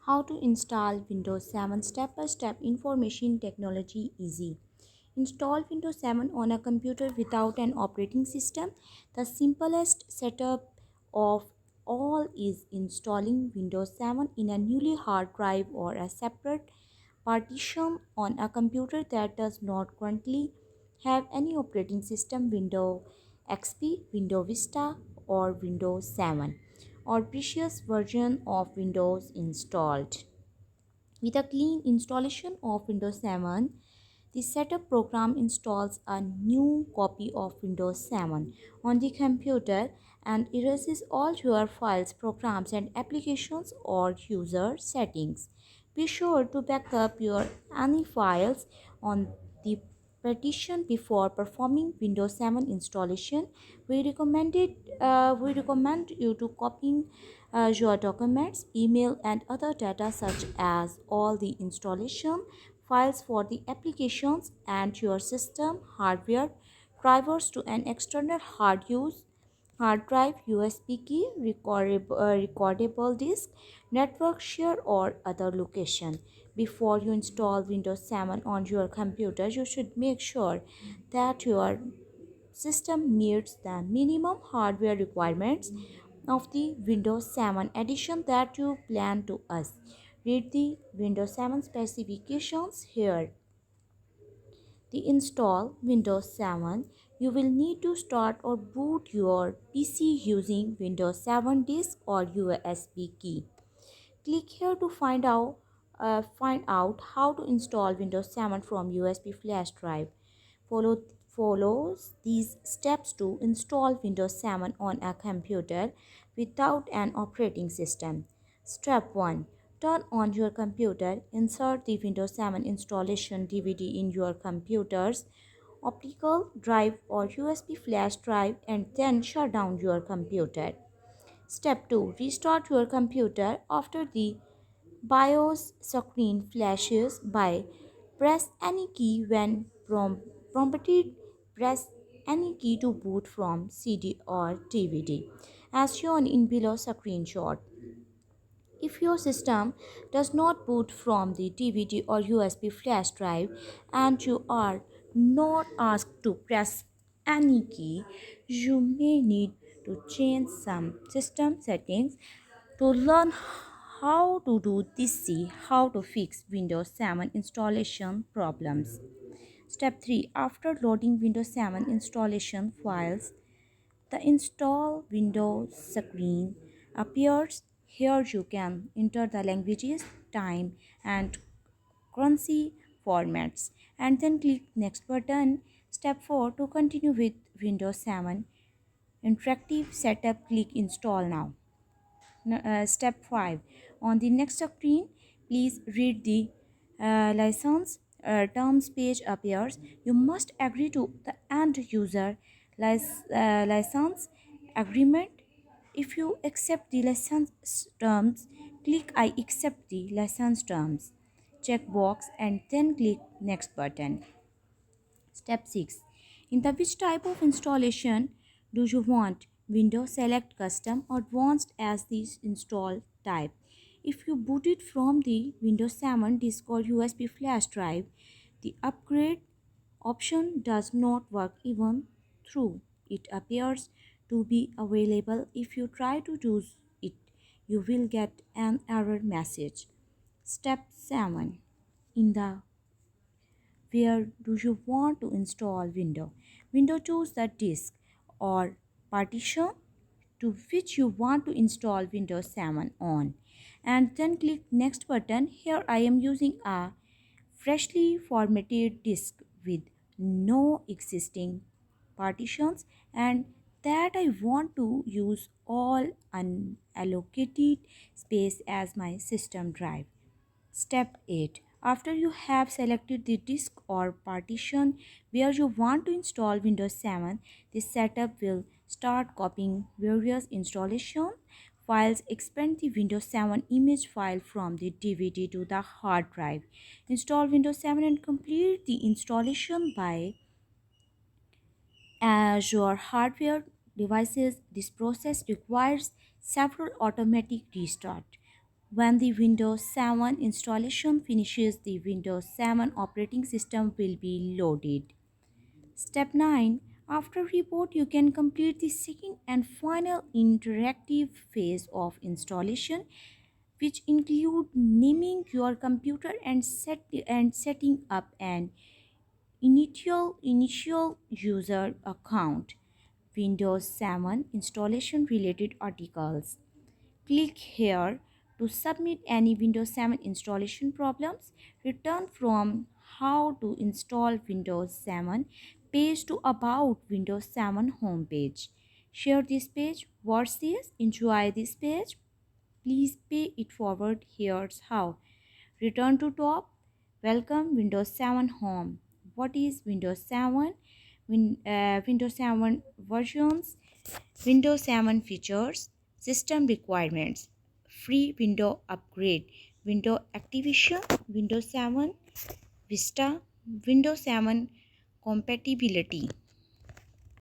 How to install Windows 7 step by step information technology easy. Install Windows 7 on a computer without an operating system. The simplest setup of all is installing Windows 7 in a newly hard drive or a separate partition on a computer that does not currently have any operating system. Windows XP, Windows Vista, or Windows 7 or previous version of Windows installed. With a clean installation of Windows 7, the setup program installs a new copy of Windows 7 on the computer and erases all your files, programs, and applications or user settings. Be sure to back up your any files on the partition before performing Windows 7 installation. We recommend you to copying your documents, email, and other data such as all the installation files for the applications and your system hardware drivers to an external hard drive, USB key, recordable disk, network share, or other location. Before you install Windows 7 on your computer, you should make sure that your system meets the minimum hardware requirements of the Windows 7 edition that you plan to us. Read the Windows 7 specifications here. To install Windows 7, you will need to start or boot your PC using Windows 7 disk or USB key. Click here to find out how to install Windows 7 from USB flash drive. Follow follows these steps to install Windows 7 on a computer without an operating system. Step 1. Turn on your computer. Insert the Windows 7 installation DVD in your computer's optical drive or USB flash drive and then shut down your computer. Step 2. Restart your computer after the BIOS screen flashes by press any key when prompted. Press any key to boot from CD or DVD as shown in below screenshot. If your system does not boot from the DVD or USB flash drive and you are not asked to press any key, you may need to change some system settings. To learn how to do this, see how to fix Windows 7 installation problems. Step 3. After loading Windows 7 installation files, the install Windows screen appears. Here you can enter the languages, time, and currency formats and then click next button. Step 4. To continue with Windows 7 interactive setup, click install now. Step 5. On the next screen, please read the license terms page appears. You must agree to the end user license agreement. If you accept the license terms, click I accept the license terms checkbox and then click next button. Step 6. In the which type of installation do you want? Windows, select custom or advanced as the install type. If you booted from the Windows 7 disk or USB flash drive, the upgrade option does not work even though it appears to be available. If you try to use it, you will get an error message. Step 7. In the where do you want to install window choose the disk or partition to which you want to install Windows 7 on and then click next button. Here I am using a freshly formatted disk with no existing partitions and that I want to use all unallocated space as my system drive. Step 8. After you have selected the disk or partition where you want to install Windows 7, the setup will start copying various installation files. Expand the Windows 7 image file from the DVD to the hard drive. Install Windows 7 and complete the installation by as your hardware devices. This process requires several automatic restart. When the Windows 7 installation finishes, the Windows 7 operating system will be loaded. Step 9. After reboot, you can complete the second and final interactive phase of installation, which include naming your computer and setting up an initial user account. Windows 7 installation related articles. Click here to submit any Windows 7 installation problems. Return from how to install Windows 7 page to about Windows 7 homepage. Share this page. Watch this. Enjoy this page. Please pay it forward. Here's how. Return to top. Welcome Windows 7 home. What is Windows 7? Windows 7 versions, Windows 7 features, system requirements, free window upgrade, window activation, Windows 7 Vista, Windows 7 compatibility.